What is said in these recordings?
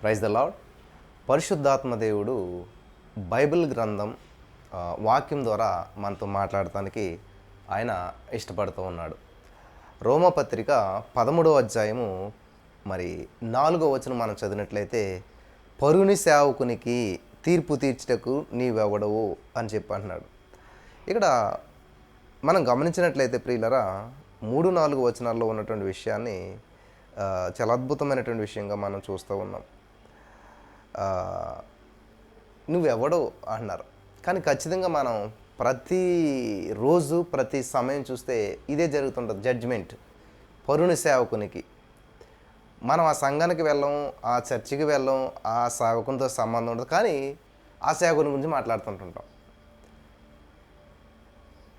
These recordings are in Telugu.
Praise the lord. పరిశుద్ధాత్మ దేవుడు బైబిల్ గ్రంథం వాక్యం ద్వారా మనతో మాట్లాడటానికి ఆయన ఇష్టపడుతూ ఉన్నాడు. రోమపత్రిక 13వ అధ్యాయము 4వ వచనం మనం చదివినట్లయితే, పరుని సేవకునికి తీర్పు తీర్చుటకు నీవెవడవు అని చెప్పి అంటున్నాడు. ఇక్కడ మనం గమనించినట్లయితే ప్రియులరా, 3-4 వచనాల్లో ఉన్నటువంటి విషయాన్ని చాలా అద్భుతమైనటువంటి విషయంగా మనం చూస్తూ ఉన్నాం. నువ్వెవడో అన్నారు, కానీ ఖచ్చితంగా మనం ప్రతిరోజు ప్రతి సమయం చూస్తే ఇదే జరుగుతుంటుంది. జడ్జిమెంట్ పరుని సేవకునికి. మనం ఆ సంఘానికి వెళ్ళం, ఆ చర్చికి వెళ్ళం, ఆ సేవకునితో సంబంధం ఉండదు, కానీ ఆ సేవకుని గురించి మాట్లాడుతుంటుంటాం.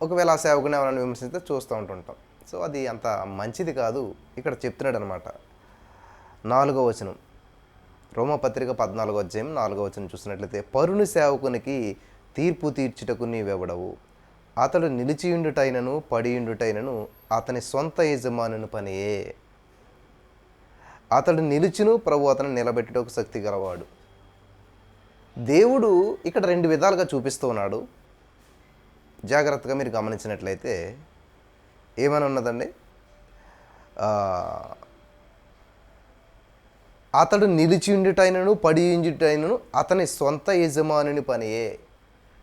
ఒకవేళ ఆ సేవకుని ఎవరైనా విమర్శిస్తే చూస్తూ ఉంటుంటాం. సో అది అంత మంచిది కాదు. ఇక్కడ చెప్తున్నాడు అనమాట. 4వ వచనం, రోమపత్రిక 14వ అధ్యాయం 4వ వచనం చూసినట్లయితే, పరుని సేవకునికి తీర్పు తీర్చుటకు నీవెవడవు, అతడు నిలిచియుండుటైనను పడియుండుటైనను అతని సొంత యజమానుని పనియే. అతడు నిలుచును, ప్రభు అతను నిలబెట్టుటకు శక్తి గలవాడు. దేవుడు ఇక్కడ 2 విధాలుగా చూపిస్తూ ఉన్నాడు. జాగ్రత్తగా మీరు గమనించినట్లయితే ఏమని ఉన్నదండి, అతడు నిలిచియుండుటైనను పడియుండుటైనను అతని సొంత యజమానుని పనియే.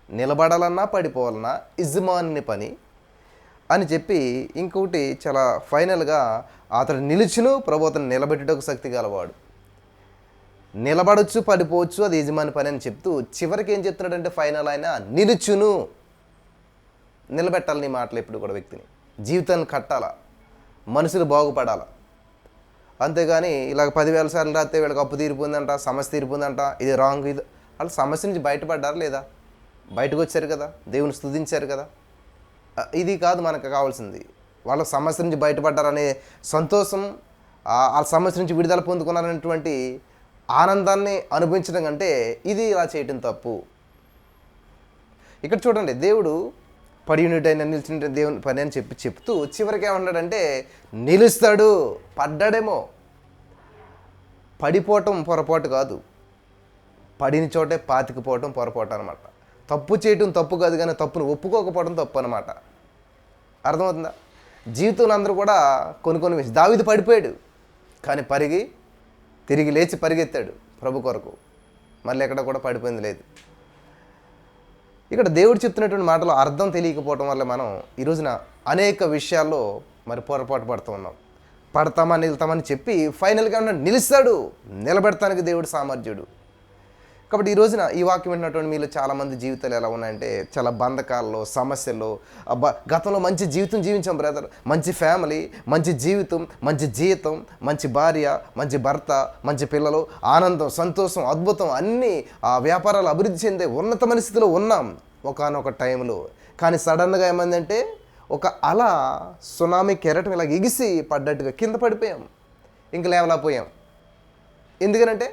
నిలబడాలన్నా పడిపోవాలన్నా యజమానుని పని అని చెప్పి, ఇంకొకటి చాలా ఫైనల్గా, అతడు నిలుచును, ప్రభు అతను నిలబెట్టుటకు శక్తి గలవాడు. నిలబడొచ్చు, పడిపోవచ్చు, అది యజమాని పని అని చెప్తూ చివరికి ఏం చెప్తున్నాడంటే ఫైనల్ ఆయన నిలుచును. నిలబెట్టాలి నీ మాటలు ఎప్పుడు కూడా, వ్యక్తిని జీవితాన్ని కట్టాలా, మనుషులు బాగుపడాలా. అంతేగాని ఇలాగ 10,000 సార్లు రాస్తే వీళ్ళకి అప్పు తీరిపోయిందంట, సమస్య తీరిపోయిందంట, ఇది రాంగ్, ఇది వాళ్ళు సమస్య నుంచి బయటపడ్డారు లేదా? బయటకు వచ్చారు కదా, దేవుని స్తుతించారు కదా. ఇది కాదు మనకు కావాల్సింది. వాళ్ళ సమస్య నుంచి బయటపడ్డారనే సంతోషం, ఆ సమస్య నుంచి విడుదల పొందుకున్నారనేటువంటి ఆనందాన్ని అనుభవించడం కంటే ఇది ఇలా చేయటం తప్పు. ఇక్కడ చూడండి, దేవుడు పడియుండుటైన నిలిచిన దేవుని పని అని చెప్తూ చివరికి ఏమన్నాడంటే నిలుస్తాడు. పడ్డాడేమో, పడిపోవటం పొరపాటు కాదు, పడిన చోటే పాతికిపోవటం పొరపాటు అనమాట. తప్పు చేయటం తప్పు కాదు, కానీ తప్పును ఒప్పుకోకపోవడం తప్పు అనమాట. అర్థమవుతుందా? జీవితంలో అందరూ కూడా కొన్ని దావీదు పడిపోయాడు, కానీ తిరిగి లేచి పరిగెత్తాడు ప్రభు కొరకు. మళ్ళీ ఎక్కడ కూడా పడిపోయింది లేదు. ఇక్కడ దేవుడు చెప్తున్నటువంటి మాటలో అర్థం తెలియకపోవటం వల్ల మనం ఈ రోజున అనేక విషయాల్లో పొరపాటు పడుతూ ఉన్నాం. పడతామా నిలుతామని చెప్పి ఫైనల్గా నిలుస్తాడు. నిలబెడతానికి దేవుడు సామర్థ్యుడు. కాబట్టి ఈ రోజున ఈ వాక్యం వింటున్నటువంటి మీలో చాలామంది జీవితాలు ఎలా ఉన్నాయంటే, చాలా బంధకాల్లో, సమస్యల్లో, గతంలో మంచి జీవితం జీవించాం బ్రదర్, మంచి ఫ్యామిలీ, మంచి జీవితం, మంచి జీతం, మంచి భార్య, మంచి భర్త, మంచి పిల్లలు, ఆనందం, సంతోషం, అద్భుతం, అన్నీ ఆ వ్యాపారాలు అభివృద్ధి చెందే ఉన్నతమైన స్థితిలో ఉన్నాం ఒకానొక టైంలో. కానీ సడన్గా ఏమైందంటే ఒక అలా సునామీ కెరటం ఇలా ఎగిసి పడ్డట్టుగా కింద పడిపోయాం, ఇంక లేవలేకపోయాం. ఎందుకనంటే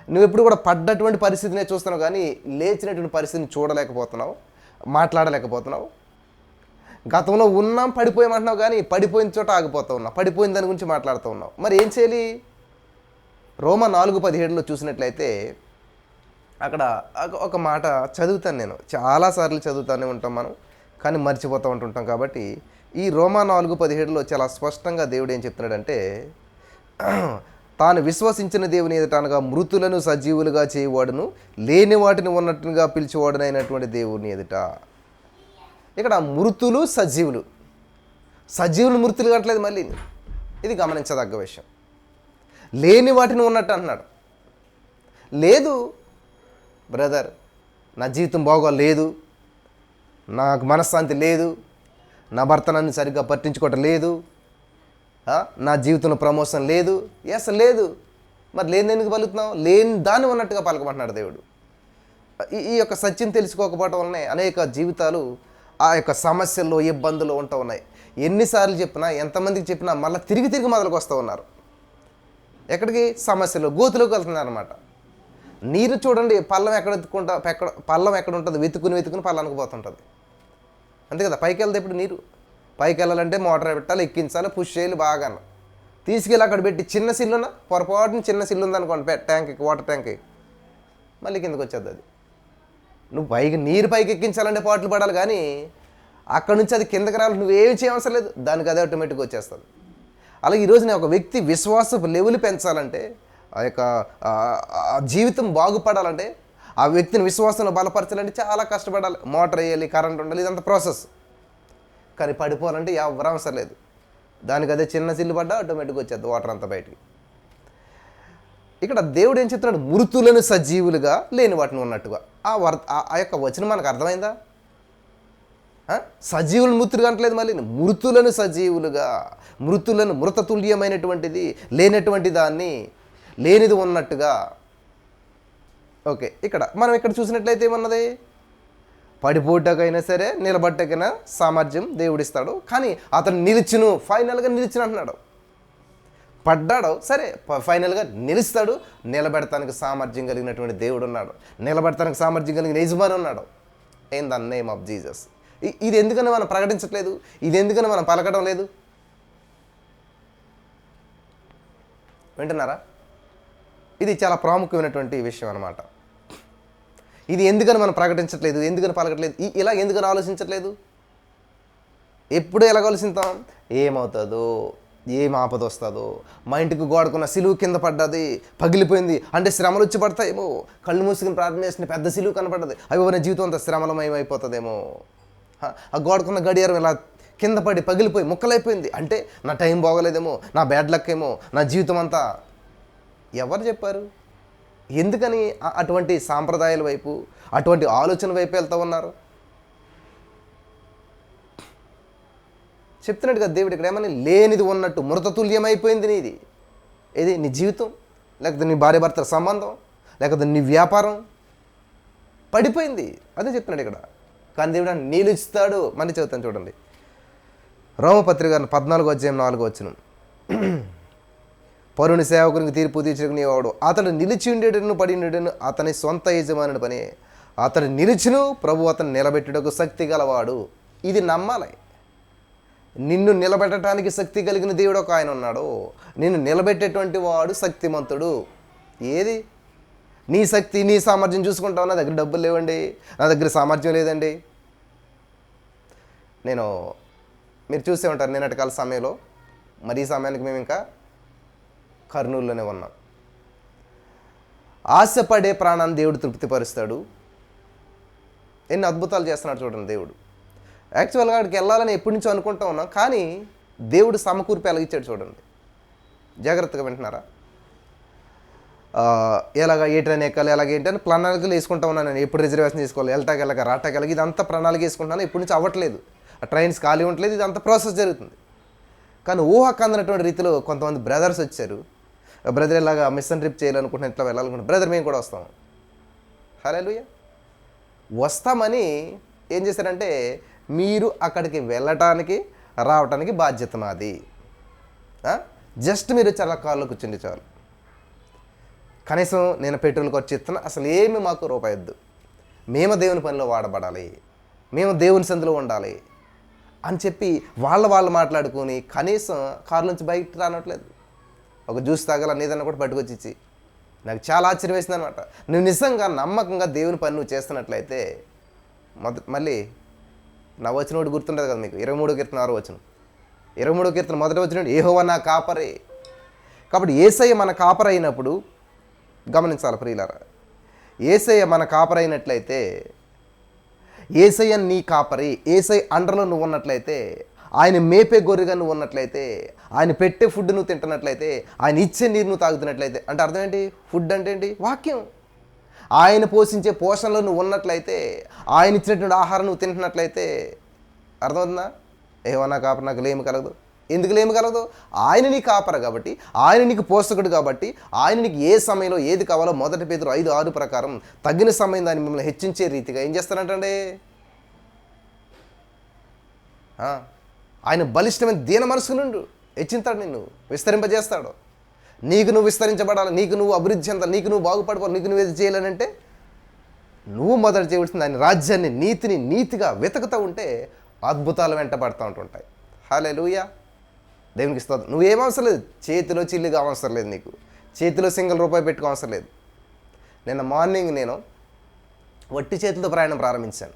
నువ్వు ఎప్పుడు కూడా పడ్డటువంటి పరిస్థితినే చూస్తున్నావు, కానీ లేచినటువంటి పరిస్థితిని చూడలేకపోతున్నావు, మాట్లాడలేకపోతున్నావు. గతంలో ఉన్నాం, పడిపోయామంటున్నావు, కానీ పడిపోయిన చోట ఆగిపోతూ ఉన్నావు, పడిపోయిన దాని గురించి మాట్లాడుతూ ఉన్నావు. మరి ఏం చేయాలి? రోమా 4:17 చూసినట్లయితే అక్కడ ఒక మాట చదువుతాను. నేను చాలాసార్లు చదువుతూనే ఉంటాం మనం, కానీ మర్చిపోతూ ఉంటుంటాం. కాబట్టి ఈ రోమా 4:17 చాలా స్పష్టంగా దేవుడు ఏం చెప్తున్నాడంటే, తాను విశ్వసించిన దేవుని ఎదుట అనగా మృతులను సజీవులుగా చేయవాడును, లేని వాటిని ఉన్నట్టుగా పిలిచేవాడునైనటువంటి దేవుని ఎదుట. ఇక్కడ మృతులు సజీవులు, మృతులు కావట్లేదు. మళ్ళీ ఇది గమనించదగ్గ విషయం. లేని వాటిని ఉన్నట్టు అంటున్నాడు. లేదు బ్రదర్, నా జీవితం బాగోలేదు, నాకు మనశ్శాంతి లేదు, నా భర్త నన్ను సరిగ్గా పట్టించుకోవటం లేదు, నా జీవితంలో ప్రమోషన్ లేదు. లేదు. మరి లేని ఎందుకు పలుకుతున్నావు? లేని దాన్ని ఉన్నట్టుగా పలకమంటున్నాడు దేవుడు. ఈ యొక్క సత్యం తెలుసుకోకపోవడం వల్లనే అనేక జీవితాలు ఆ యొక్క సమస్యల్లో, ఇబ్బందులు ఉంటూ ఉన్నాయి. ఎన్నిసార్లు చెప్పినా, ఎంతమందికి చెప్పినా మళ్ళీ తిరిగి మొదలుకు వస్తూ ఉన్నారు. ఎక్కడికి? సమస్యలు, గోతులోకి వెళ్తున్నారు అనమాట. నీరు చూడండి, పల్లం ఎక్కడ ఉంటుంది, వెతుకుని పల్లానికి పోతుంటుంది. అంతే కదా. పైకి వెళ్తే ఇప్పుడు నీరు పైకి వెళ్ళాలంటే మోటార్ పెట్టాలి, ఎక్కించాలి, పుష్ చేయాలి బాగా. తీసుకెళ్ళి అక్కడ పెట్టి చిన్న సిల్లున్న పొరపాటున చిన్న సిల్లు ఉందనుకోండి ట్యాంక్కి, వాటర్ ట్యాంక్కి, మళ్ళీ కిందకి వచ్చేది అది. నువ్వు పైకి నీరు పైకి ఎక్కించాలంటే పాటలు పడాలి, కానీ అక్కడ నుంచి అది కిందకి రావాలి, నువ్వేమి చేయవసరం లేదు, దానికి అదే ఆటోమేటిక్గా వచ్చేస్తుంది. అలాగే ఈరోజు నేను ఒక వ్యక్తి విశ్వాసపు లెవెల్ పెంచాలంటే, ఆ యొక్క జీవితం బాగుపడాలంటే, ఆ వ్యక్తిని విశ్వాసంలో బలపరచాలంటే చాలా కష్టపడాలి. మోటార్ వేయాలి, కరెంట్ ఉండాలి, ఇదంతా ప్రాసెస్. కానీ పడిపోవాలంటే ఎవరు అవసరం లేదు, దానికి అదే చిన్న సిల్లు పడ్డా ఆటోమేటిక్గా వచ్చేది వాటర్ అంతా బయటికి. ఇక్కడ దేవుడు ఏం చెప్తున్నాడు? మృతులను సజీవులుగా, లేని వాటిని ఉన్నట్టుగా. ఆ యొక్క వచనం మనకు అర్థమైందా? సజీవులను మృతులుగా అంటలేదు, మళ్ళీ మృతులను సజీవులుగా, మృతులను మృతతుల్యమైనటువంటిది, లేనటువంటి దాన్ని లేనిది ఉన్నట్టుగా. ఓకే, మనం ఇక్కడ చూసినట్లయితే ఏమన్నది? పడిపోటాకైనా సరే నిలబట్టకైనా సామర్థ్యం దేవుడిస్తాడు, కానీ అతను నిలిచును, ఫైనల్గా నిలిచిన అంటున్నాడు. పడ్డాడు సరే, ఫైనల్గా నిలుస్తాడు. నిలబెడతానికి సామర్థ్యం కలిగినటువంటి దేవుడు ఉన్నాడు, నిలబెడతానికి సామర్థ్యం కలిగిన యజమాని ఉన్నాడు. In the name of Jesus. ఇది ఎందుకని మనం ప్రకటించట్లేదు? ఇది ఎందుకని మనం పలకడం లేదు? వింటున్నారా? ఇది చాలా ప్రాముఖ్యమైనటువంటి విషయం అన్నమాట. ఇది ఎందుకని మనం ప్రకటించట్లేదు, ఎందుకని పలకట్లేదు, ఇలా ఎందుకని ఆలోచించట్లేదు? ఎప్పుడు ఎలాగ ఆలోచిస్తాం? ఏమవుతుందో, ఏం ఆపద వస్తుందో, మా ఇంటికి గోడకున్న సిలువు కింద పడ్డది, పగిలిపోయింది అంటే శ్రమలు వచ్చి పడతాయేమో, కళ్ళు మూసుకుని ప్రార్థన చేసిన పెద్ద సిలువు కనపడ్డది, అవి నా జీవితం అంతా శ్రమలమయమైపోతుందేమో, ఆ గోడకున్న గడియారం ఇలా కింద పడి పగిలిపోయి ముక్కలైపోయింది అంటే నా టైం బాగోలేదేమో, నా బ్యాడ్ లక్ ఏమో, నా జీవితం అంతా. ఎవరు చెప్పారు? ఎందుకని అటువంటి సాంప్రదాయాల వైపు, అటువంటి ఆలోచన వైపు వెళ్తూ ఉన్నారు? చెప్తున్నాడు కదా దేవుడు ఇక్కడ, ఏమని? లేనిది ఉన్నట్టు మృతతుల్యమైపోయింది నీది. ఏది? నీ జీవితం, లేకపోతే నీ భార్య భర్తల సంబంధం, లేకపోతే నీ వ్యాపారం పడిపోయింది. అదే చెప్తున్నాడు ఇక్కడ. కానీ దేవుడు నిలుస్తాడు. మళ్ళీ చెబుతాను చూడండి, రోమపత్రిక 14:4 పరుని సేవకునికి తీర్పు తీర్చుకునేవాడు అతడు నిలిచి ఉండేటను పడి ఉండేటను అతని సొంత యజమానుడి పని. అతడు నిలిచును, ప్రభు అతను నిలబెట్టుటకు శక్తి గలవాడు. ఇది నమ్మాలి. నిన్ను నిలబెట్టడానికి శక్తి కలిగిన దేవుడు ఒక ఆయన ఉన్నాడు. నిన్ను నిలబెట్టేటువంటి వాడు శక్తిమంతుడు. ఏది? నీ శక్తి, నీ సామర్థ్యం చూసుకుంటావు. నా దగ్గర డబ్బులు లేవండి, నా దగ్గర సామర్థ్యం లేదండి. మీరు చూసే ఉంటారు, నిన్నటి కాల సమయంలో, మరి ఈ సమయానికి మేము ఇంకా కర్నూలులోనే ఉన్నాం. ఆశపడే ప్రాణాన్ని దేవుడు తృప్తిపరుస్తాడు. ఎన్ని అద్భుతాలు చేస్తున్నాడు చూడండి దేవుడు. యాక్చువల్గా అక్కడికి వెళ్ళాలని ఎప్పటి నుంచో అనుకుంటా ఉన్నాం, కానీ దేవుడు సమకూర్పు ఎలాగిచ్చాడు చూడండి. జాగ్రత్తగా వింటున్నారా? ఎలాగ ఏ ట్రైన్ ఎక్కాలి, ఎలాగేంటి అని ప్రణాళికలు వేసుకుంటా ఉన్నాను. నేను ఎప్పుడు రిజర్వేషన్ తీసుకోవాలి, వెళ్తాకి వెళ్ళక రాటాకి వెళ్ళక, ఇదంతా ప్రణాళిక వేసుకుంటున్నాను. ఎప్పటి నుంచి అవ్వట్లేదు, ఆ ట్రైన్స్ ఖాళీ ఉండలేదు, ఇదంతా ప్రాసెస్ జరుగుతుంది. కానీ ఊహకు అందనటువంటి రీతిలో కొంతమంది బ్రదర్స్ వచ్చారు. బ్రదర్ ఇలాగా మిషన్ ట్రిప్ చేయాలనుకుంటున్నాను, ఇట్లా వెళ్ళాలనుకుంటున్నాను. బ్రదర్ మేము కూడా వస్తాం. హల్లెలూయా. వస్తామని ఏం చేశారంటే, మీరు అక్కడికి వెళ్ళటానికి రావటానికి బాధ్యత మాది. జస్ట్ మీరు చాలా కార్లో కూర్చుండి చాలు. కనీసం నేను పెట్రోల్ ఖర్చు ఇస్తున్నా, అసలు ఏమి మాకు రూపాయి వద్దు. మేము దేవుని పనిలో వాడబడాలి, మేము దేవుని సందులో ఉండాలి అని చెప్పి వాళ్ళు మాట్లాడుకొని కనీసం కారు నుంచి బయట రానట్లేదు. ఒక జ్యూస్ తాగాలని ఏదన్నా కూడా పట్టుకొచ్చి ఇచ్చి, నాకు చాలా ఆశ్చర్యం వేసింది అనమాట. నువ్వు నిజంగా నమ్మకంగా దేవుని పని నువ్వు చేస్తున్నట్లయితే, మళ్ళీ నా వచనోడు గుర్తుండదు కదా మీకు, 23వ కీర్తన 6వ వచనం. 23వ కీర్తన మొదటి వచనం, యెహోవా నా కాపరే. కాబట్టి యేసయ్య మన కాపరి అయినప్పుడు, గమనించాలి ప్రియులారా, యేసయ్య మన కాపరి అయినట్లయితే, యేసయ్య నీ కాపరి, యేసయ్య అండర్లో నువ్వు ఉన్నట్లయితే, ఆయన మేపే గొర్రెగా నువ్వు ఉన్నట్లయితే, ఆయన పెట్టే ఫుడ్ నువ్వు తింటున్నట్లయితే, ఆయన ఇచ్చే నీరు నువ్వు తాగుతున్నట్లయితే, అంటే అర్థం ఏంటి? ఫుడ్ అంటే ఏంటి? వాక్యం. ఆయన పోషించే పోషణలో నువ్వు ఉన్నట్లయితే, ఆయన ఇచ్చినటువంటి ఆహారం నువ్వు తింటున్నట్లయితే, అర్థమవుతుందా? ఏమన్నా కాపర నాకు లేమి కలగదు. ఎందుకు లేమి కలగదు? ఆయన నీ కాపర కాబట్టి, ఆయన నీకు పోషకుడు కాబట్టి, ఆయన నీకు ఏ సమయంలో ఏది కావాలో 1 పేతురు 5:6 ప్రకారం తగిన సమయం దాన్ని మిమ్మల్ని హెచ్చించే రీతిగా ఏం చేస్తానంటే, ఆయన బలిష్టమైన దీన మనసు నుండి హెచ్చింతాడు, నిన్ను విస్తరింపజేస్తాడు. నీకు నువ్వు విస్తరించబడాలి, నీకు నువ్వు అభివృద్ధి చెందాలి, నీకు నువ్వు బాగుపడిపోవాలి, నీకు నువ్వు ఏది చేయాలనంటే, నువ్వు మొదట చేయవలసింది ఆయన రాజ్యాన్ని, నీతిగా వెతుకుతూ ఉంటే అద్భుతాలు వెంటబడుతూ ఉంటుంటాయి. హల్లెలూయా. దేవునికి ఇస్తుంది. నువ్వేం అవసరం లేదు, చేతిలో చిల్లుగా అవసరం లేదు, నీకు చేతిలో సింగిల్ రూపాయి పెట్టుకో అవసరం లేదు. నిన్న మార్నింగ్ నేను వట్టి చేతులతో ప్రయాణం ప్రారంభించాను.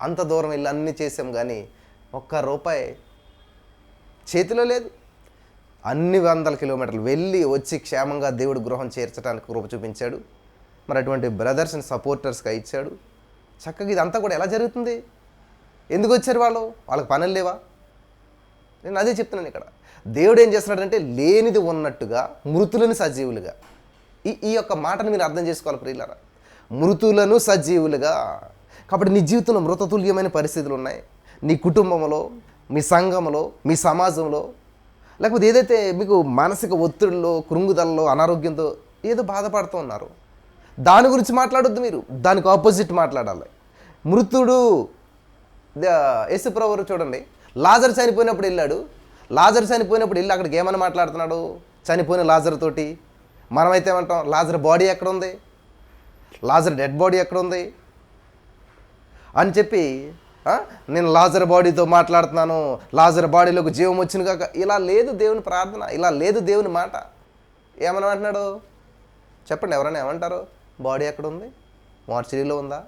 అంత దూరం వెళ్ళి అన్నీ చేసాం, కానీ ఒక్క రూపాయి చేతిలో లేదు. అన్ని వందల కిలోమీటర్లు వెళ్ళి వచ్చి క్షేమంగా దేవుడి గృహం చేర్చడానికి కృప చూపించాడు. మరి అటువంటి బ్రదర్స్ని సపోర్టర్స్గా ఇచ్చాడు. చక్కగా ఇదంతా కూడా ఎలా జరుగుతుంది? ఎందుకు వచ్చారు వాళ్ళు? వాళ్ళకి పనులు లేవా? నేను అదే చెప్తున్నాను ఇక్కడ. దేవుడు ఏం చేస్తున్నాడంటే లేనిది ఉన్నట్టుగా, మృతులను సజీవులుగా. ఈ యొక్క మాటను మీరు అర్థం చేసుకోవాలి ప్రియులారా. మృతులను సజీవులుగా. కాబట్టి నీ జీవితంలో మృతతుల్యమైన పరిస్థితులు ఉన్నాయి. నీ కుటుంబంలో, మీ సంఘంలో, మీ సమాజంలో, లేకపోతే ఏదైతే మీకు మానసిక ఒత్తిడిలో, కృంగుదలలో, అనారోగ్యంతో ఏదో బాధపడుతూ ఉన్నారు, దాని గురించి మాట్లాడొద్దు. మీరు దానికి ఆపోజిట్ మాట్లాడాలి. మృతుడు యేసుప్రభువు చూడండి, లాజరు చనిపోయినప్పుడు వెళ్ళాడు. లాజరు చనిపోయినప్పుడు వెళ్ళి అక్కడికి ఏమని మాట్లాడుతున్నాడు? చనిపోయిన లాజరు తోటి. మనమైతే ఏమంటాం? లాజరు బాడీ ఎక్కడ ఉంది, లాజరు డెడ్ బాడీ ఎక్కడ ఉంది అని చెప్పి, నేను లాజరు బాడీతో మాట్లాడుతున్నాను, లాజరు బాడీలోకి జీవం వచ్చింది కాక. ఇలా లేదు దేవుని ప్రార్థన, ఇలా లేదు దేవుని మాట. ఏమని అంటున్నాడు చెప్పండి? ఎవరైనా ఏమంటారు? బాడీ ఎక్కడ ఉంది? మార్చరీలో ఉందా?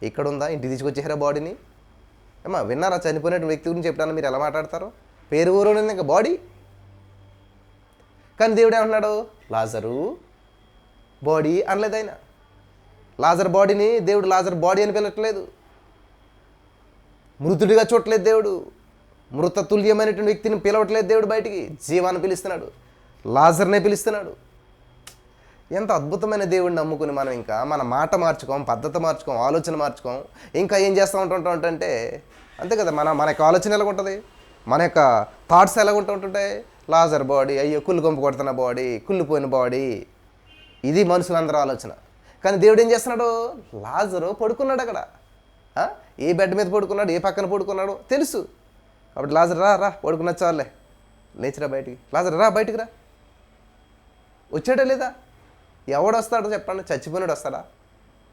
ఇక్కడ ఉందా? ఇంటికి తీసుకొచ్చేసారా బాడీని? ఏమా విన్నారా? చనిపోయిన వ్యక్తి గురించి చెప్పడానికి మీరు ఎలా మాట్లాడతారు? పేరు ఊరు ఇంకా బాడీ. కానీ దేవుడు ఏమంటున్నాడు? లాజరు బాడీ అనలేదు ఆయన. లాజర్ బాడీని దేవుడు లాజర్ బాడీ అని పిలవట్లేదు. మృతుడిగా చూడట్లేదు దేవుడు. మృతతుల్యమైనటువంటి వ్యక్తిని పిలవట్లేదు దేవుడు. బయటికి జీవాన్ని పిలుస్తున్నాడు, లాజర్నే పిలుస్తున్నాడు. ఎంత అద్భుతమైన దేవుడిని నమ్ముకుని మనం ఇంకా మన మాట మార్చుకోం, పద్ధతి మార్చుకోం, ఆలోచన మార్చుకోం. ఇంకా ఏం చేస్తూ ఉంటుంటే అంతే కదా, మన యొక్క ఆలోచన ఎలా ఉంటుంది, మన యొక్క థాట్స్ ఎలా ఉంటుంటాయి? లాజర్ బాడీ, అయ్యో కుళ్ళు కొంపు కొడుతున్న బాడీ, కుళ్ళిపోయిన బాడీ. ఇది మనుషులందరూ ఆలోచన. కానీ దేవుడు ఏం చేస్తున్నాడు? లాజరు పడుకున్నాడు అక్కడ. ఏ బెడ్ మీద పడుకున్నాడు, ఏ పక్కన పడుకున్నాడు తెలుసు. కాబట్టి లాజర్ రా పడుకున్న చాలే, లేచిరా బయటికి, లాజర్ రా బయటికి రా. వచ్చాడా లేదా? ఎవడు వస్తాడో చెప్పండి? చచ్చిపోయినాడు వస్తాడా?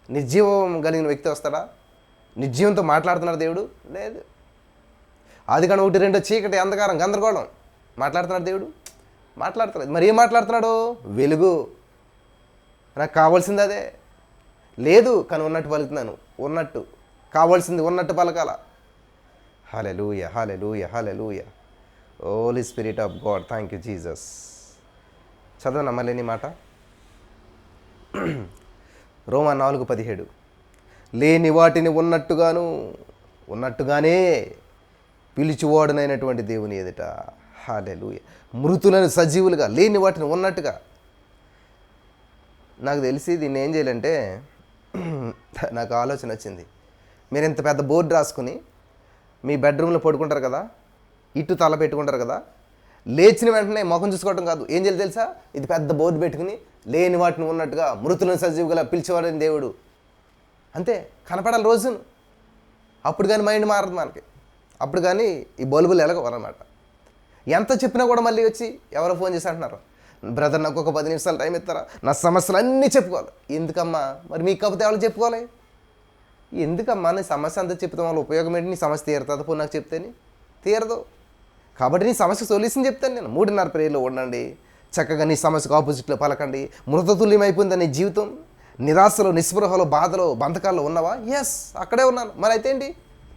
నిర్జీవం కలిగిన వ్యక్తి వస్తాడా? నిర్జీవంతో మాట్లాడుతున్నాడు దేవుడు? లేదు. అది కానీ 1-2 చీకటి, అంధకారం, గందరగోళం మాట్లాడుతున్నాడు దేవుడు? మాట్లాడుతున్నాడు. మరి ఏం మాట్లాడుతున్నాడు? వెలుగు, నాకు కావాల్సింది అదే. లేదు కానీ ఉన్నట్టు పలుకుతున్నాను, ఉన్నట్టు కావాల్సింది ఉన్నట్టు పలకాల. Hallelujah, hallelujah, hallelujah. Holy spirit of God, thank you Jesus. చదవనా మళ్ళీ నీ మాట? రోమా 4:17. లేని వాటిని ఉన్నట్టుగానే పిలిచివాడునైనటువంటి దేవుని ఎదుట. హల్లెలూయా. మృతులను సజీవులుగా, లేని వాటిని ఉన్నట్టుగా. నాకు తెలిసి దీన్ని ఏం చేయాలంటే, నాకు ఆలోచన వచ్చింది. మీరు ఇంత పెద్ద బోర్డు రాసుకుని మీ బెడ్రూమ్లో పడుకుంటారు కదా, ఇటు తల పెట్టుకుంటారు కదా, లేచిన వెంటనే ముఖం చూసుకోవడం కాదు, ఏం చేయాలి తెలుసా? ఇది పెద్ద బోర్డు పెట్టుకుని లేని వాటిని ఉన్నట్టుగా మృతులను సజీవుగా పిలిచేవాడని దేవుడు. అంతే, కనపడాలి రోజును. అప్పుడు కానీ మైండ్ మారదు మనకి. అప్పుడు కానీ ఈ బల్బులు ఎలగవన్నమాట. ఎంత చెప్పినా కూడా మళ్ళీ వచ్చి ఎవరో ఫోన్ చేసి అంటున్నారు, బ్రదర్ నాకు ఒక 10 నిమిషాలు టైం ఇస్తారా, నా సమస్యలు అన్నీ చెప్పుకోవాలి. ఎందుకమ్మా? మరి మీకు కాకపోతే ఎవరు చెప్పుకోవాలి? ఎందుకమ్మా నీ సమస్య అంతా చెప్తాం వల్ల ఉపయోగం ఏంటి? నీ సమస్య తీరుతుంది పో, నాకు చెప్తేని తీరదు. కాబట్టి నీ సమస్య సొల్యూషన్ చెప్తాను నేను. 3:30 ప్రేయర్లో ఉండండి, చక్కగా నీ సమస్యకు ఆపోజిట్లో పలకండి. మృతతుల్యమైపోయింది నీ జీవితం. నిరాశలో, నిస్పృహలో, బాధలో, బంధకాల్లో ఉన్నావా? ఎస్, అక్కడే ఉన్నాను. మరి అయితే ఏంటి?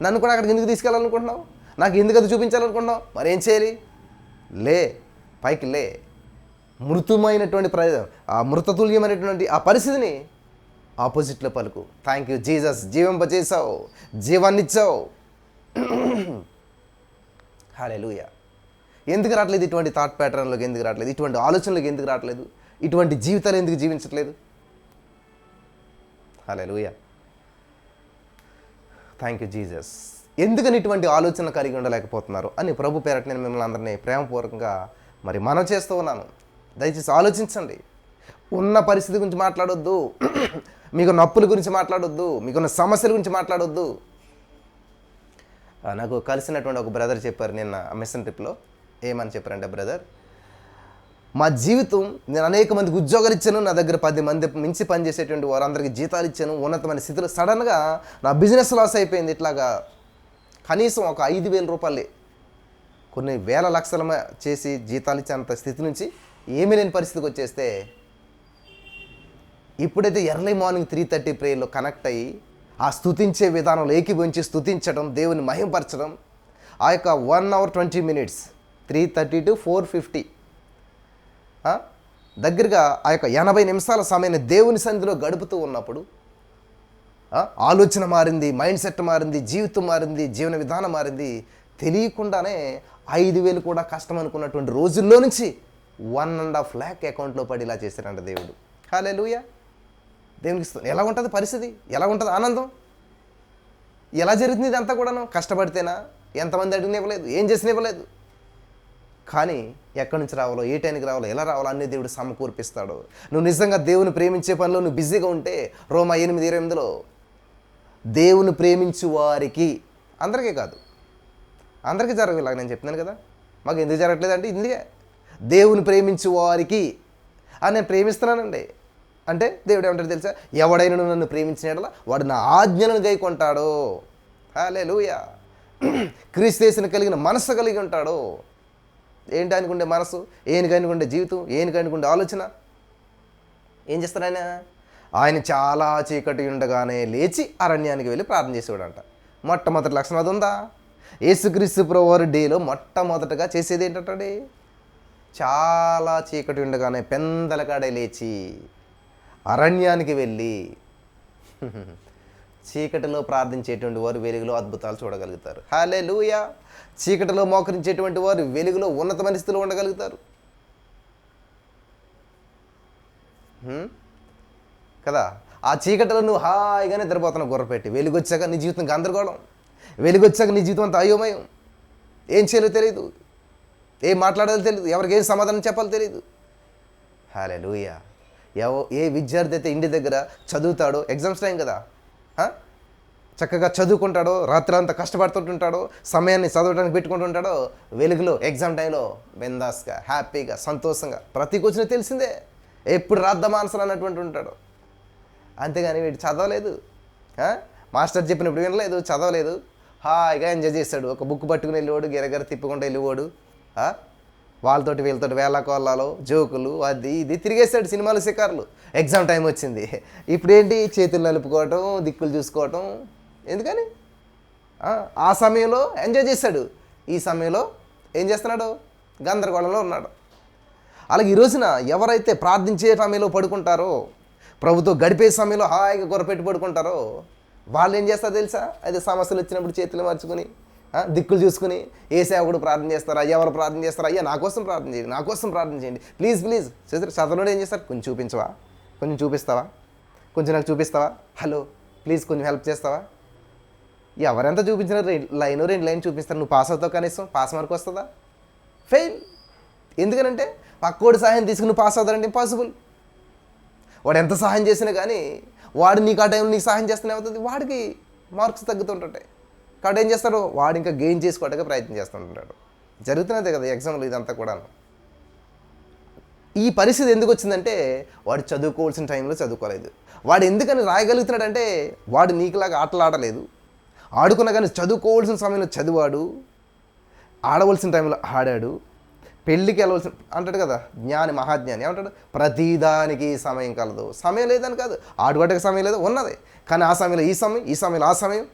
నన్ను కూడా అక్కడికి ఎందుకు తీసుకెళ్ళాలనుకుంటున్నావు? నాకు ఎందుకు అది చూపించాలనుకుంటున్నావు? మరి ఏం చేయాలి? లే, పైకి లే. మృతుమైనటువంటి ఆ మృతతుల్యమైనటువంటి ఆ పరిస్థితిని ఆపోజిట్లో పలుకు. థ్యాంక్ యూ జీసస్, జీవింపజేసావు, జీవాన్నిచ్చావు. హల్లెలూయా. ఎందుకు రావట్లేదు ఇటువంటి థాట్ ప్యాటర్న్లోకి? ఎందుకు రావట్లేదు ఇటువంటి ఆలోచనలకు? ఎందుకు రావట్లేదు ఇటువంటి జీవితాలు? ఎందుకు జీవించట్లేదు? హల్లెలూయా, థ్యాంక్ యూ జీసస్. ఎందుకని ఇటువంటి ఆలోచన కలిగి ఉండలేకపోతున్నారు అని ప్రభు పేరట నేను మిమ్మల్ని అందరినీ ప్రేమపూర్వకంగా మరి మనం చేస్తూ ఉన్నాను. దయచేసి ఆలోచించండి. ఉన్న పరిస్థితి గురించి మాట్లాడొద్దు, మీకు నొప్పుల గురించి మాట్లాడొద్దు, మీకున్న సమస్యల గురించి మాట్లాడొద్దు. నాకు కలిసినటువంటి ఒక బ్రదర్ చెప్పారు నిన్న మిషన్ ట్రిప్లో. ఏమని చెప్పారంటే, బ్రదర్ మా జీవితం, నేను అనేక మందికి ఉద్యోగాలు ఇచ్చాను, నా దగ్గర 10 మంది మించి పనిచేసేటువంటి వారందరికీ జీతాలు ఇచ్చాను, ఉన్నతమైన స్థితిలో సడన్గా నా బిజినెస్ లాస్ అయిపోయింది. ఇట్లాగా కనీసం ఒక 5,000 రూపాయలే కొన్ని వేల లక్షల చేసి జీతాలు ఇచ్చేంత స్థితి నుంచి ఏమీ లేని పరిస్థితికి వచ్చేస్తే ఇప్పుడైతే ఎర్లీ మార్నింగ్ 3:30 ప్రేయర్లో కనెక్ట్ అయ్యి ఆ స్తుతించే విధానంలో ఏకీభవించి స్తుతించడం, దేవుని మహింపరచడం, ఆ యొక్క 1 hour 20 minutes 3:30 to 4:50 దగ్గరగా ఆ యొక్క 80 నిమిషాల సమయాన్ని దేవుని సన్నిధిలో గడుపుతూ ఉన్నప్పుడు ఆలోచన మారింది, మైండ్ సెట్ మారింది, జీవితం మారింది, జీవన విధానం మారింది. తెలియకుండానే 5,000 కూడా కష్టం అనుకున్నటువంటి రోజుల్లో నుంచి 1.5 lakh అకౌంట్లో పడి ఇలా చేశారంట దేవుడు. హల్లెలూయా. దేవునికి ఇస్తుంది. ఎలా ఉంటుంది పరిస్థితి, ఎలా ఉంటుంది ఆనందం, ఎలా జరుగుతుంది ఇదంతా కూడాను? కష్టపడితేనా? ఎంతమంది అడిగిన ఇవ్వలేదు, ఏం చేసిన ఇవ్వలేదు. కానీ ఎక్కడి నుంచి రావాలో, ఏ టైంకి రావాలో, ఎలా రావాలో అన్నీ దేవుడు సమకూర్పిస్తాడు. నువ్వు నిజంగా దేవుని ప్రేమించే పనిలో నువ్వు బిజీగా ఉంటే రోమా 8:28లో దేవుని ప్రేమించు వారికి, అందరికీ కాదు, అందరికీ జరగలాగా నేను చెప్తున్నాను కదా. మాకు ఎందుకు జరగట్లేదంటే ఇందుకే, దేవుని ప్రేమించు వారికి అని నేను ప్రేమిస్తున్నానండి. అంటే దేవుడు ఏమంటాడు తెలుసా? ఎవడైనా నన్ను ప్రేమించిన యెడల వాడు నా ఆజ్ఞలను గైకొంటాడు. హల్లెలూయా. క్రీస్తు యేసుని కలిగిన మనస్సు కలిగి ఉంటాడు. ఏంటి అనుకుంటే మనసు, ఏనికి అనుకుంటే జీవితం, ఏనికి అనుకుంటే ఆలోచన. ఏం చేస్తాడు ఆయన? ఆయన చాలా చీకటి ఉండగానే లేచి అరణ్యానికి వెళ్ళి ప్రార్థన చేసేవాడంట. మొట్టమొదటి లక్షణం అది ఉందా? యేసుక్రీస్తు ప్రభువారు డేలో మొట్టమొదటగా చేసేది ఏంటంటే, చాలా చీకటి ఉండగానే పెందలకాడే లేచి అరణ్యానికి వెళ్ళి చీకటిలో ప్రార్థించేటువంటి వారు వెలుగులో అద్భుతాలు చూడగలుగుతారు. హల్లెలూయా. చీకటిలో మోకరించేటువంటి వారు వెలుగులో ఉన్నతమైన స్థితిలో ఉండగలుగుతారు కదా. ఆ చీకటిలో నువ్వు హాయిగా నిద్రపోతున్నావు గుర్రపెట్టి, వెలుగొచ్చాక నీ జీవితం గందరగోళం, వెలుగొచ్చాక నీ జీవితం అంతా అయోమయం. ఏం చేయాలో తెలియదు, ఏం మాట్లాడాలో తెలియదు, ఎవరికి ఏం సమాధానం చెప్పాలో తెలియదు. హల్లెలూయా. ఏ విద్యార్థి అయితే ఇంటి దగ్గర చదువుతాడో, ఎగ్జామ్స్ టైం కదా, చక్కగా చదువుకుంటాడో, రాత్రి అంతా కష్టపడుతుంటాడో, సమయాన్ని చదవడానికి పెట్టుకుంటుంటాడో, వెలుగులో ఎగ్జామ్ టైంలో బిందాస్గా, హ్యాపీగా, సంతోషంగా, ప్రతి క్వశ్చన్ తెలిసిందే, ఎప్పుడు రాద్దామా ఆన్సర్ అన్నటువంటి ఉంటాడు. అంతేగాని వీడు చదవలేదు, మాస్టర్ చెప్పినప్పుడు వినలేదు, చదవలేదు, హాయిగా ఎంజాయ్ చేస్తాడు. ఒక బుక్ పట్టుకుని వెళ్ళేవాడు, గిరగిర తిప్పుకుంటూ వెళ్ళేవాడు, వాళ్ళతోటి వీళ్ళతోటి వేళాకోళ్ళలో జోకులు అది ఇది తిరిగేస్తాడు, సినిమాలు షికార్లు. ఎగ్జామ్ టైం వచ్చింది, ఇప్పుడు ఏంటి? చేతులు నలుపుకోవటం, దిక్కులు చూసుకోవటం. ఎందుకని? ఆ సమయంలో ఎంజాయ్ చేశాడు, ఈ సమయంలో ఏం చేస్తున్నాడు? గందరగోళంలో ఉన్నాడు. అలాగే ఈ రోజున ఎవరైతే ప్రార్థించే సమయంలో పడుకుంటారో, ప్రభుతో గడిపే సమయంలో హాయిగా గొర్రెపెట్టి పడుకుంటారో, వాళ్ళు ఏం చేస్తారో తెలుసా? అయితే సమస్యలు వచ్చినప్పుడు చేతులు మార్చుకుని దిక్కులు చూసుకుని ఏ సేవకుడు ప్రార్థన చేస్తారా, ఎవరు ప్రార్థన చేస్తారా? అయ్యా నా కోసం ప్రార్థన చేయండి, నా కోసం ప్రార్థన చేయండి, ప్లీజ్ ప్లీజ్. చదవడం ఏం చేస్తారు? కొంచెం చూపించవా, కొంచెం చూపిస్తావా, కొంచెం నాకు చూపిస్తావా, హలో ప్లీజ్ కొంచెం హెల్ప్ చేస్తావా? ఎవరెంత చూపించినా రెండు లైన్ చూపిస్తారు. నువ్వు పాస్ అవుతావు, కనీసం పాస్ మార్క్ వస్తుందా? ఫెయిల్. ఎందుకనంటే పక్కోడి సహాయం తీసుకుని నువ్వు పాస్ అవుతారంటే ఇంపాసిబుల్. వాడు ఎంత సహాయం చేసినా కానీ వాడు నీకు ఆ టైంలో నీకు సహాయం చేస్తూనే అవుతుంది, వాడికి మార్క్స్ తగ్గుతుంటాయి. కాబట్టి ఏం చేస్తాడు? వాడు ఇంకా గెయిన్ చేసుకోవడానికి ప్రయత్నం చేస్తుంటాడు. జరుగుతున్నదే కదా ఎగ్జామ్లో ఇదంతా కూడా. ఈ పరిస్థితి ఎందుకు వచ్చిందంటే వాడు చదువుకోవాల్సిన టైంలో చదువుకోలేదు. వాడు ఎందుకని రాయగలుగుతున్నాడంటే వాడు నీకులాగా ఆటలు ఆడలేదు, ఆడుకున్నా కానీ చదువుకోవాల్సిన సమయంలో చదివాడు, ఆడవలసిన టైంలో ఆడాడు, పెళ్ళికి వెళ్ళవలసిన అంటాడు కదా జ్ఞాని, మహాజ్ఞాని ఏమంటాడు? ప్రతిదానికి సమయం కలదు. సమయం లేదని కాదు, ఆడుకోవడానికి సమయం లేదు, ఉన్నది. కానీ ఆ సమయంలో ఈ సమయం, ఈ సమయంలో ఆ సమయం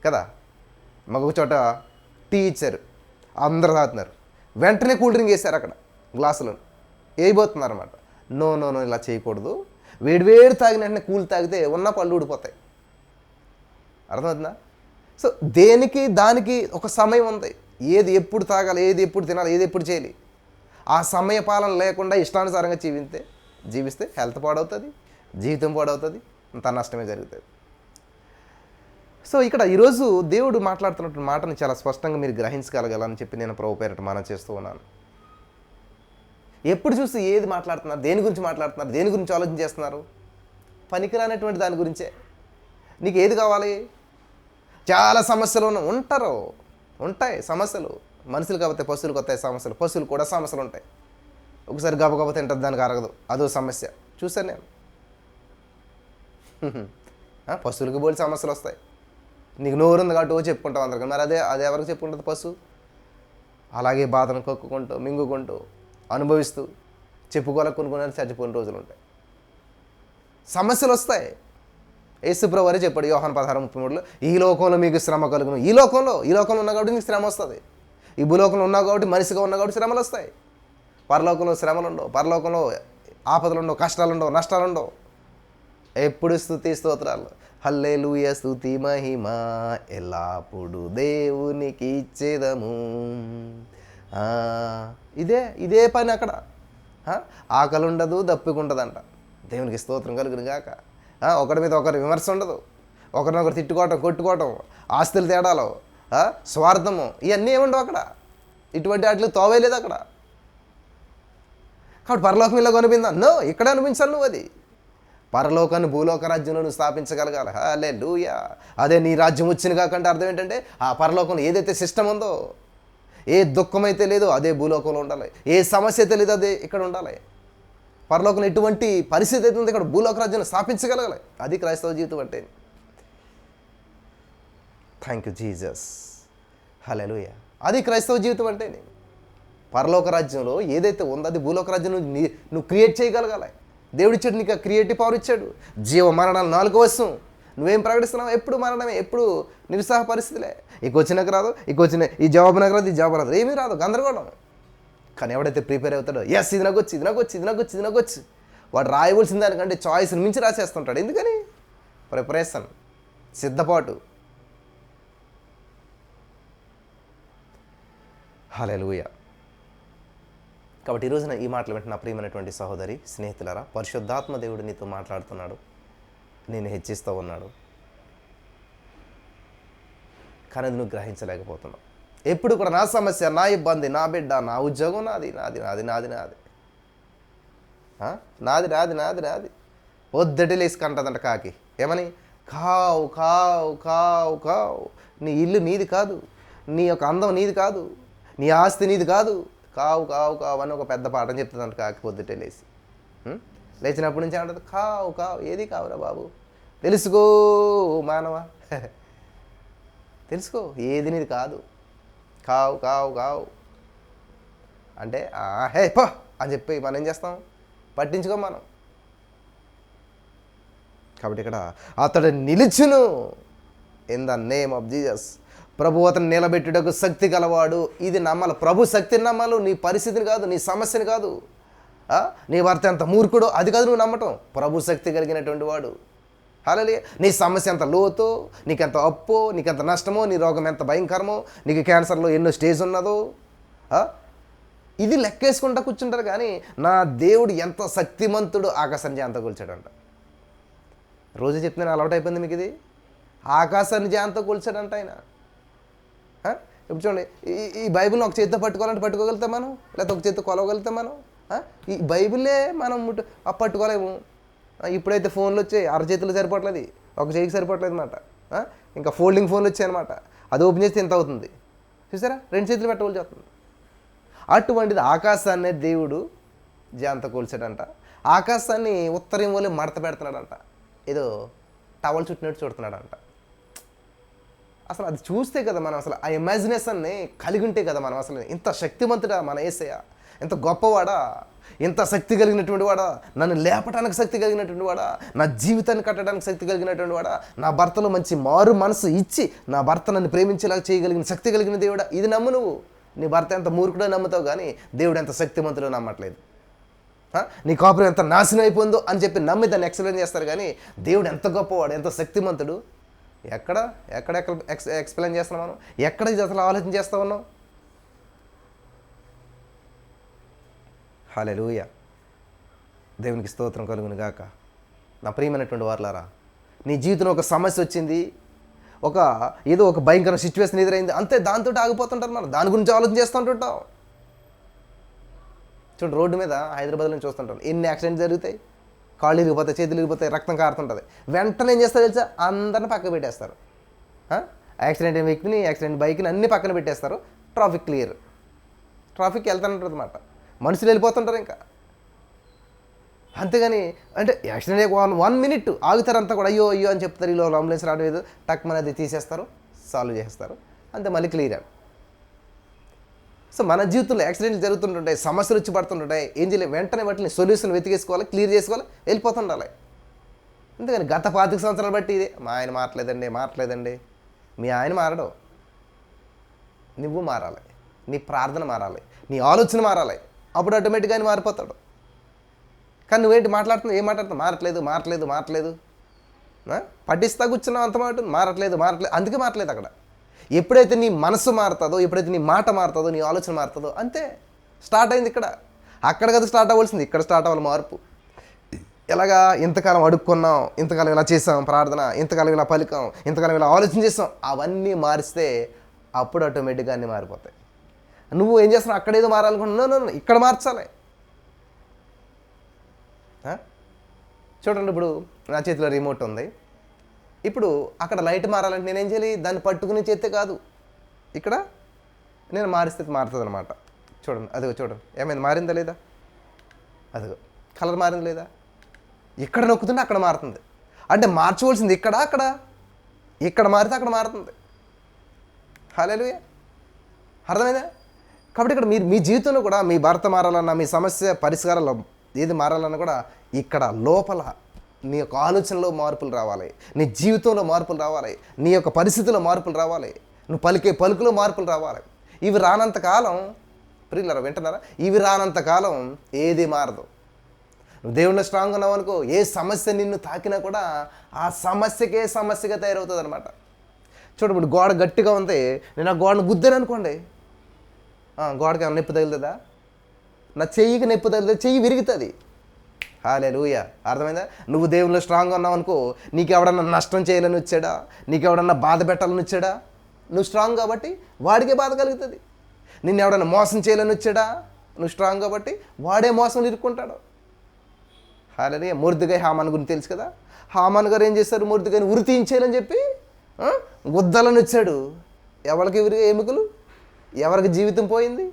కదా. మాకు ఒక చోట టీ ఇచ్చారు, అందరు తాగుతున్నారు, వెంటనే కూల్ డ్రింక్ వేశారు అక్కడ గ్లాసులో, వేయబోతున్నారు అనమాట. నో నో నో, ఇలా చేయకూడదు, వేడివేడి తాగిన వెంటనే కూల్ తాగితే ఉన్న పళ్ళు ఊడిపోతాయి. అర్థమవుతుందా? సో దేనికి దానికి ఒక సమయం ఉంది, ఏది ఎప్పుడు తాగాలి, ఏది ఎప్పుడు తినాలి, ఏది ఎప్పుడు చేయాలి. ఆ సమయ పాలన లేకుండా ఇష్టానుసారంగా జీవిస్తే హెల్త్ పాడవుతుంది, జీవితం పాడవుతుంది, అంత నష్టమే జరుగుతుంది. సో ఇక్కడ ఈరోజు దేవుడు మాట్లాడుతున్నటువంటి మాటని చాలా స్పష్టంగా మీరు గ్రహించగలగాలని చెప్పి నేను ప్రభు పేరట మనం చేస్తూ ఉన్నాను. ఎప్పుడు చూసి ఏది మాట్లాడుతున్నారు, దేని గురించి మాట్లాడుతున్నారు, దేని గురించి ఆలోచన చేస్తున్నారు? పనికిరానటువంటి దాని గురించే. నీకు ఏది కావాలి? చాలా సమస్యలు ఉంటాయి సమస్యలు. మనుషులు కాకపోతే పశువులకు వస్తాయి సమస్యలు, పశువులు కూడా సమస్యలు ఉంటాయి. ఒకసారి గబగబ తింటుంది, దానికి అరగదు, అదో సమస్య. చూశాను నేను. పశువులకు బోల్డ్ సమస్యలు వస్తాయి, నీకు నోరు ఉంది కాబట్టి ఓ చెప్పుకుంటావు అందరికీ. మరి అదే ఎవరికి చెప్పుకుంటుంది పశువు? అలాగే బాధను కక్కుకుంటూ మింగుకుంటూ అనుభవిస్తూ చెప్పుకోలేక కొనుక్కుని చచ్చిపోయిన రోజులు ఉంటాయి. సమస్యలు వస్తాయి. యేసుప్రభు వారే చెప్పాడు యోహాను 16:33లో, ఈ లోకంలో మీకు శ్రమ కలుగును. ఈ లోకంలో ఉన్నా కాబట్టి నీకు శ్రమ వస్తుంది. ఈ భూలోకంలో ఉన్నావు కాబట్టి, మనిషిగా ఉన్నావు కాబట్టి శ్రమలు వస్తాయి. పరలోకంలో శ్రమలు ఉండవు, పరలోకంలో ఆపదలు ఉండవు, కష్టాలు ఉండవు, నష్టాలు ఉండవు. ఎప్పుడు స్తుతి స్తోత్రాలు, హల్లెలూయా స్తుతి మహిమ ఎల్లప్పుడు దేవునికి ఇచ్చేదము. ఇదే పని అక్కడ. ఆకలి ఉండదు, దప్పిక ఉండదంట. దేవునికి స్తోత్రం కలుగును గాక. ఒకరి మీద ఒకరి విమర్శ ఉండదు, ఒకరినొకరు తిట్టుకోవటం, కొట్టుకోవటం, ఆస్తులు తేడాలు, స్వార్థము, ఇవన్నీ ఏముండవు అక్కడ. ఇటువంటి వాటికి తోవే లేదు అక్కడ. కాబట్టి పరలోకం ఇలా కనిపిందా? నో, ఇక్కడ అనిపించాలి నువ్వు. అది పరలోకాన్ని భూలోక రాజ్యంలో నువ్వు స్థాపించగలగాలి. హల్లెలూయా. అదే నీ రాజ్యం వచ్చింది కాకంటే అర్థం ఏంటంటే, ఆ పరలోకంలో ఏదైతే సిస్టమ్ ఉందో, ఏ దుఃఖం అయితే లేదో అదే భూలోకంలో ఉండాలి, ఏ సమస్య అయితే లేదో అదే ఇక్కడ ఉండాలి. పరలోకంలో ఎటువంటి పరిస్థితి అయితే ఉంది ఇక్కడ భూలోక రాజ్యాన్ని స్థాపించగలగాలి. అది క్రైస్తవ జీవితం అంటే. Thank you Jesus. హల్లెలూయా. అది క్రైస్తవ జీవితం అంటే. పరలోక రాజ్యంలో ఏదైతే ఉందో అది భూలోక రాజ్యం నువ్వు క్రియేట్ చేయగలగాలి. దేవుడు ఇచ్చాడు నీకు, క్రియేటివ్ పవర్ ఇచ్చాడు. జీవ మరణాలు 4 వస్తువు. నువ్వేం ప్రకటిస్తున్నావు? ఎప్పుడు మరణమే, ఎప్పుడు నిరుత్సాహ పరిస్థితులే. వచ్చినాక రాదు, వచ్చిన ఈ జవాబు నాకు రాదు, ఈ జవాబు రాదు, ఏమీ రాదు, గందరగోళం. కానీ ఎవడైతే ప్రిపేర్ అవుతాడో, ఎస్ ఇది నాకు వచ్చి వాడు రాయవలసిన దానికంటే చాయిస్ని మించి రాసేస్తుంటాడు. ఎందుకని? ప్రిపరేషన్, సిద్ధపాటు. హల్లెలూయా. కాబట్టి ఈరోజున ఈ మాటలు వెంటనే నా ప్రియమైనటువంటి సహోదరి, స్నేహితులారా, పరిశుద్ధాత్మ దేవుడు నీతో మాట్లాడుతున్నాడు, నేను హెచ్చిస్తూ ఉన్నాడు. కానీ అది నువ్వు గ్రహించలేకపోతున్నావు. ఎప్పుడు కూడా నా సమస్య, నా ఇబ్బంది, నా బిడ్డ, నా ఉద్యోగం, నాది పొద్దుటి లేసి కంటదంట కాకి. ఏమని? కావు కావు కావు కావు. నీ ఇల్లు నీది కాదు, నీ యొక్క అందం నీది కాదు, నీ ఆస్తి నీది కాదు. కావు కావు కావు అని ఒక పెద్ద పాఠం చెప్తుందంట కాకి పొద్దుటే లేచి. లేచినప్పటి నుంచి ఏమంటుంది? కావు కావు. ఏది కావురా బాబు? తెలుసుకో మానవ, తెలుసుకో, ఏది నీది కాదు. కావు కావు కావు అంటే హే పో అని చెప్పి మనం ఏం చేస్తాం? పట్టించుకోం మనం. కాబట్టి ఇక్కడ అతడు నిలుచును in the name of Jesus. ప్రభు అతను నిలబెట్టుటకు శక్తి గలవాడు. ఇది నమ్మాలి, ప్రభు శక్తిని నమ్మాలి. నీ పరిస్థితిని కాదు, నీ సమస్యని కాదు, నీ భర్త ఎంత మూర్ఖుడో అది కాదు నువ్వు నమ్మటం. ప్రభు శక్తి కలిగినటువంటి వాడు. హల్లెలూయా. నీ సమస్య ఎంత లోతో, నీకెంత అప్పో, నీకెంత నష్టమో, నీ రోగం ఎంత భయంకరమో, నీకు క్యాన్సర్లో ఎన్నో స్టేజ్ ఉన్నదో, ఇది లెక్కేసుకుంటా కూర్చుంటారు. కానీ నా దేవుడు ఎంత శక్తిమంతుడు, ఆకాశాన్ని జాంత కూల్చాడంట. రోజు చెప్తే అలవాటు అయిపోయింది మీకు ఇది. ఆకాశాన్ని జాంత కూల్చాడంట ఆయన. ఇప్పుడు చూడండి, ఈ బైబిల్ని ఒక చేతితో పట్టుకోవాలంటే పట్టుకోగలుగుతాం మనం, లేకపోతే ఒక చేతితో కొలవగలుగుతాం మనం. ఈ బైబిలే మనం పట్టుకోలేము. ఇప్పుడైతే ఫోన్లు వచ్చాయి, అరచేతులు సరిపోవట్లేదు, ఒక చేయికి సరిపోవట్లేదు అనమాట. ఇంకా ఫోల్డింగ్ ఫోన్లు వచ్చాయి అనమాట. అది ఓపెన్ చేస్తే ఎంత అవుతుంది చూసారా? 2 చేతులు పెట్టవలసి వస్తుంది. అటువంటిది ఆకాశాన్ని దేవుడు జాంత కూల్చాడంట. ఆకాశాన్ని ఉత్తరం వల్ల మడత పెడుతున్నాడంట, ఏదో టవల్ చుట్టినట్టు చుడుతున్నాడంట. అసలు అది చూస్తే కదా మనం, అసలు ఆ ఇమాజినేషన్ని కలిగి ఉంటే కదా మనం అసలు ఇంత శక్తివంతుడా మన యేసయ్య, ఎంత గొప్పవాడా, ఎంత శక్తి కలిగినటువంటి వాడా, నన్ను లేపటానికి శక్తి కలిగినటువంటి వాడా, నా జీవితాన్ని కట్టడానికి శక్తి కలిగినటువంటి వాడా, నా భర్తలో మంచి మారు మనసు ఇచ్చి నా భర్త నన్ను ప్రేమించేలాగా చేయగలిగిన శక్తి కలిగిన దేవుడా. ఇది నమ్ము నువ్వు. నీ భర్త ఎంత మూర్ఖుడో నమ్ముతావు, కానీ దేవుడు ఎంత శక్తిమంతుడో నమ్మట్లేదు. నీ కాపురం ఎంత నాశనం అయిపోయిందో అని చెప్పి నమ్మి దాన్ని ఎక్స్ప్లెయిన్ చేస్తారు. కానీ దేవుడు ఎంత గొప్పవాడు, ఎంత శక్తిమంతుడు ఎక్కడ ఎక్స్ప్లెయిన్ చేస్తున్నాం మనం? ఎక్కడ ఇది అసలు ఆలోచన చేస్తూ ఉన్నాం? హల్లెలూయా. దేవునికి స్తోత్రం కలుగును గాక. నా ప్రియమైనటువంటి వారలారా, నీ జీవితంలో ఒక సమస్య వచ్చింది, ఏదో ఒక భయంకర సిచ్యువేషన్ ఎదురైంది, అంతే దాంతో ఆగిపోతుంటారు. మనం దాని గురించి ఆలోచన చేస్తూ ఉంటుంటాం. చూడండి, రోడ్డు మీద హైదరాబాద్లో చూస్తుంటాం, ఎన్ని యాక్సిడెంట్స్ జరుగుతాయి. కాళ్ళు ఇరిగిపోతాయి, చేతులు ఇరిగిపోతాయి, రక్తం కారుతుంటుంది. వెంటనే ఏం చేస్తారు తెలుసా? అందరిని పక్కన పెట్టేస్తారు. యాక్సిడెంట్ వ్యక్తిని, యాక్సిడెంట్ బైక్ని అన్నీ పక్కన పెట్టేస్తారు. ట్రాఫిక్ క్లియర్, ట్రాఫిక్ వెళ్తానంటుంది అన్నమాట. మనుషులు వెళ్ళిపోతుంటారు. ఇంకా అంతేగాని అంటే యాక్సిడెంట్ వన్ మినిట్ ఆగుతారు, అంతా కూడా అయ్యో అయ్యో అని చెప్తారు. ఈలో అంబులెన్స్ రావడం ఏదో టక్ మనది తీసేస్తారు, సాల్వ్ చేస్తారు, అంతే, మళ్ళీ క్లియర్. సో మన జీవితంలో యాక్సిడెంట్లు జరుగుతుంటుంటాయి, సమస్యలు వచ్చి పడుతుంటాయి. ఏం చేయలేదు, వెంటనే వాటిని సొల్యూషన్ వెతికేసుకోవాలి, క్లియర్ చేసుకోవాలి, వెళ్ళిపోతుండాలి. అందుకని గత 25 సంవత్సరాలు బట్టి ఇదే, మా ఆయన మారట్లేదండి. మీ ఆయన మారడం, నువ్వు మారాలి, నీ ప్రార్థన మారాలి, నీ ఆలోచన మారాలి, అప్పుడు ఆటోమేటిక్గా ఆయన మారిపోతాడు. కానీ నువ్వేంటి మాట్లాడుతున్నావు, ఏం మాట్లాడుతున్నావు? మారట్లేదు పట్టిస్తా కూర్చున్నావు, అంత మాట మారట్లేదు. అందుకే మారట్లేదు. అక్కడ ఎప్పుడైతే నీ మనసు మారుతుందో, ఎప్పుడైతే నీ మాట మారుతుందో, నీ ఆలోచన మారుతుందో, అంతే స్టార్ట్ అయింది. అక్కడ కదా స్టార్ట్ అవ్వాల్సింది, ఇక్కడ స్టార్ట్ అవ్వాలి మార్పు. ఎలాగా ఇంతకాలం అడుక్కున్నాం, ఇంతకాలం ఇలా చేసాం ప్రార్థన, ఇంతకాలం ఇలా పలికాం, ఇంతకాలం ఇలా ఆలోచన చేసాం, అవన్నీ మారిస్తే అప్పుడు ఆటోమేటిక్గా అన్నీ మారిపోతాయి. నువ్వు ఏం చేస్తున్నావు, అక్కడేదో మారాలనుకుంటున్నావు, ఇక్కడ మార్చాలి. చూడండి, ఇప్పుడు నా చేతిలో రిమోట్ ఉంది. ఇప్పుడు అక్కడ లైట్ మారాలంటే నేనేం చేయాలి, దాన్ని పట్టుకుని చేస్తే కాదు, ఇక్కడ నేను మారిస్తే మారుతుంది అనమాట. చూడండి, అదిగో చూడండి, ఏమైంది, మారిందా లేదా? అదిగో కలర్ మారింది లేదా? ఇక్కడ నొక్కుతుంటే అక్కడ మారుతుంది. అంటే మార్చవలసింది ఇక్కడ మారితే అక్కడ మారుతుంది. హల్లెలూయా, అర్థమైందా? కాబట్టి ఇక్కడ మీరు మీ జీవితంలో కూడా మీ భర్త మారాలన్నా, మీ సమస్య పరిష్కారాలు ఏది మారాలన్నా కూడా ఇక్కడ లోపల నీ యొక్క ఆలోచనలో మార్పులు రావాలి, నీ జీవితంలో మార్పులు రావాలి, నీ యొక్క పరిస్థితుల్లో మార్పులు రావాలి, నువ్వు పలికే పలుకులో మార్పులు రావాలి. ఇవి రానంతకాలం, ప్రియులారా వింటున్నారా, ఇవి రానంతకాలం ఏది మారదు. నువ్వు దేవుళ్ళో స్ట్రాంగ్ ఉన్నావు అనుకో, ఏ సమస్య నిన్ను తాకినా కూడా ఆ సమస్యకే సమస్యగా తయారవుతుంది అనమాట. చూడు, ఇప్పుడు గోడ గట్టిగా ఉంది, నేను ఆ గోడను గుద్దాను అనుకోండి, గోడకి ఏమైనా నొప్పి తగులుతుందా? నా చెయ్యికి నొప్పి తగులుతుంది, చెయ్యి విరుగుతుంది. హల్లెలూయా, అర్థమైందా? నువ్వు దేవుళ్ళు స్ట్రాంగ్గా ఉన్నావు అనుకో, నీకు ఎవడన్నా నష్టం చేయాలని వచ్చాడా, నీకు ఎవడన్నా బాధ పెట్టాలని వచ్చాడా? నువ్వు స్ట్రాంగ్ కాబట్టి వాడికే బాధ కలుగుతుంది. నిన్ను ఎవడన్నా మోసం చేయాలని వచ్చాడా? నువ్వు స్ట్రాంగ్ కాబట్టి వాడే మోసం ఇరుక్కుంటాడు. హల్లెలూయా. మొర్దెకై హామాను గురించి తెలుసు కదా. హామాను గారు ఏం చేస్తారు, మొర్దెకైని ఉరి తీయించేయాలని చెప్పి గుద్దాలని వచ్చాడు. ఎవరికి ఎముకలు, ఎవరికి జీవితం పోయింది,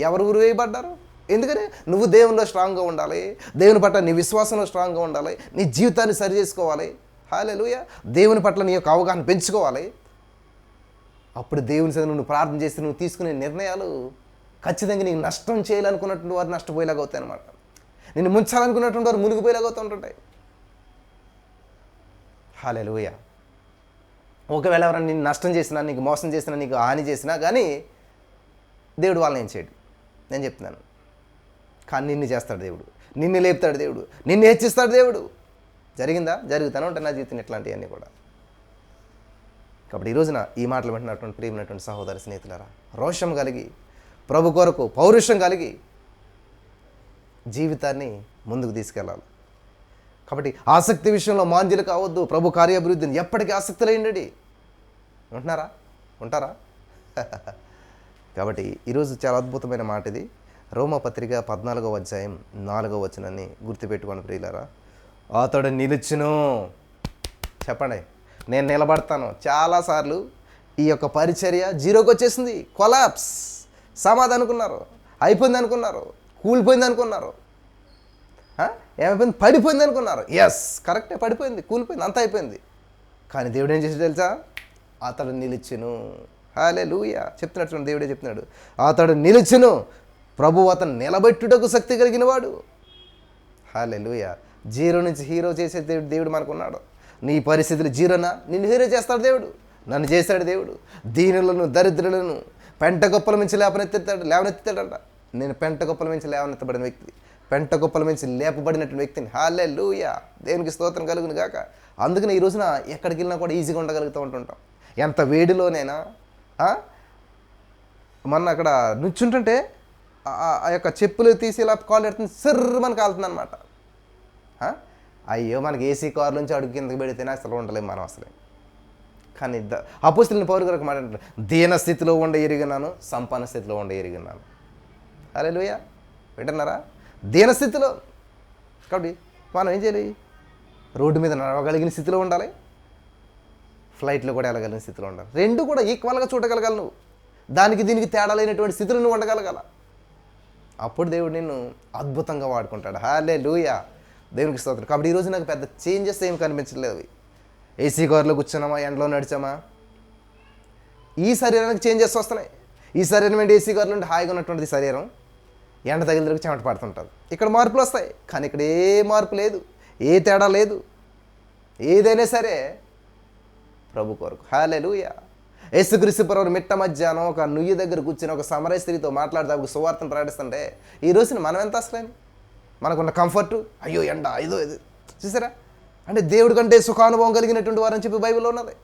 ఎవరు ఉరి వేయబడ్డారు? ఎందుకని? నువ్వు దేవునిలో స్ట్రాంగ్గా ఉండాలి, దేవుని పట్ల నీ విశ్వాసంలో స్ట్రాంగ్గా ఉండాలి, నీ జీవితాన్ని సరి చేసుకోవాలి. హల్లెలూయా. దేవుని పట్ల నీ యొక్క అవగాహన పెంచుకోవాలి. అప్పుడు దేవుని సన్నిధిలో నువ్వు ప్రార్థన చేసి నువ్వు తీసుకునే నిర్ణయాలు ఖచ్చితంగా నీకు నష్టం చేయాలనుకున్నటువంటి వారు నష్టపోయేలాగా అవుతాయి అనమాట. నిన్ను ముంచాలనుకున్నటువంటి వారు మునిగిపోయేలాగా అవుతుంటాయి. హల్లెలూయా. ఒకవేళ ఎవరైనా నిన్ను నష్టం చేసినా, నీకు మోసం చేసినా, నీకు హాని చేసినా కానీ దేవుడు వాళ్ళని ఏం చేయడు, నేను చెప్తున్నాను. కానీ నిన్ను చేస్తాడు దేవుడు, నిన్ను లేపుతాడు దేవుడు, నిన్ను హెచ్చిస్తాడు దేవుడు. జరిగిందా? జరుగుతానే ఉంటాయి నా జీవితం ఇట్లాంటివన్నీ కూడా. కాబట్టి ఈ రోజున ఈ మాటలు వింటున్నటువంటి ప్రియమైనటువంటి సహోదరి స్నేహితులారా, రోషం కలిగి, ప్రభు కొరకు పౌరుషం కలిగి జీవితాన్ని ముందుకు తీసుకెళ్ళాలి. కాబట్టి ఆసక్తి విషయంలో మాంద్యులు కావద్దు. ప్రభు కార్యాభివృద్ధిని ఎప్పటికీ ఆసక్తులు అయ్యండి. ఉంటారా? కాబట్టి ఈరోజు చాలా అద్భుతమైన మాట ఇది. రోమపత్రిక 14వ అధ్యాయం 4వ వచనాన్ని గుర్తుపెట్టుకోండి ప్రియులారా. అతడు నిలుచును. చెప్పండి, నేను నిలబడతాను. చాలాసార్లు ఈ యొక్క పరిచర్య జీరోకి వచ్చేసింది, కొలాప్స్. సమాధి అనుకున్నారు, అయిపోయింది అనుకున్నారు, కూలిపోయింది అనుకున్నారు, ఏమైపోయింది, పడిపోయింది అనుకున్నారు. ఎస్, కరెక్టే, పడిపోయింది, కూలిపోయింది, అంతా అయిపోయింది. కానీ దేవుడు ఏం చేసి తెలుసా? అతడు నిలుచును. హల్లెలూయా. చెప్తున్నట్టు దేవుడే చెప్తున్నాడు, అతడు నిలుచును. ప్రభువు అతను నిలబెట్టుటకు శక్తి కలిగిన వాడు. హల్లెలూయా. జీరో నుంచి హీరో చేసే దేవుడు మనకున్నాడు. నీ పరిస్థితులు జీరోనా, నిన్ను హీరో చేస్తాడు దేవుడు. నన్ను చేశాడు దేవుడు. దీనులను, దరిద్రులను పెంట గొప్పల మించి లేవనెత్తాడంట. నేను పెంట గొప్పల మించి లేవనెత్తబడిన వ్యక్తి, పెంట గొప్పల మించి లేపబడినటువంటి వ్యక్తిని. హల్లెలూయా. దేవునికి స్తోత్రం కలుగును గాక. అందుకని ఈ రోజున ఎక్కడికి వెళ్ళినా కూడా ఈజీగా ఉండగలుగుతూ ఉంటుంటాం. ఎంత వేడిలోనైనా మొన్న అక్కడ నుంచుంటుంటే ఆ యొక్క చెప్పులు తీసి ఇలా కాలు ఎడుతుంది, సర్రు మనకు కాలుతుంది అనమాట. అయ్యో, మనకి ఏసీ కారు నుంచి అడుగు కిందకి పెడితేనే అసలు ఉండలేము మనం అసలే. కానీ అపోస్తలుని పౌలు గారు మాట అంటారు, దీన స్థితిలో ఉండ ఎరిగినాను, సంపన్న స్థితిలో ఉండ ఎరిగినాను. హల్లెలూయా. వింటున్నారా? దీన స్థితిలో. కాబట్టి మనం ఏం చేయాలి? రోడ్డు మీద నడవగలిగిన స్థితిలో ఉండాలి, ఫ్లైట్లో కూడా వెళ్ళగలిగిన స్థితిలో ఉండాలి. రెండు కూడా ఈక్వల్గా చూడగలగాలి. నువ్వు దానికి దీనికి తేడా లేనటువంటి స్థితిలో నువ్వు ఉండగలగాల. అప్పుడు దేవుడు నిన్ను అద్భుతంగా వాడుకుంటాడు. హల్లెలూయా. దేవునికి స్తోత్రం. కాబట్టి ఈరోజు నాకు పెద్ద చేంజెస్ ఏమి కనిపించలేదు. అవి ఏసీ కార్లో కూర్చున్నామా, ఎండలో నడిచామా, ఈ శరీరానికి చేంజెస్ వస్తున్నాయి. ఈ శరీరం ఏంటి, ఏసీ కార్లో ఉంటే హాయిగా ఉన్నటువంటి శరీరం ఎండ తగిలిదరికి చెమట పడుతుంటుంది. ఇక్కడ మార్పులు వస్తాయి, కానీ ఇక్కడ ఏ మార్పు లేదు, ఏ తేడా లేదు. ఏదైనా సరే ప్రభు కొరకు. హల్లెలూయా. యేసుక్రీస్తు ప్రభువు మిట్ట మధ్యాహ్నం ఒక నుయ్యి దగ్గర కూర్చుని ఒక సమరయ స్త్రీతో మాట్లాడితే ఒక సువార్తను ప్రకటిస్తుంటే ఈ రోజున మనం ఎంత అసలేని మనకున్న కంఫర్టు, అయ్యో ఎండ ఇదో ఇది చూసారా, అంటే దేవుడి కంటే సుఖానుభవం కలిగినటువంటి వారని చెప్పి బైబిల్లో ఉన్నది.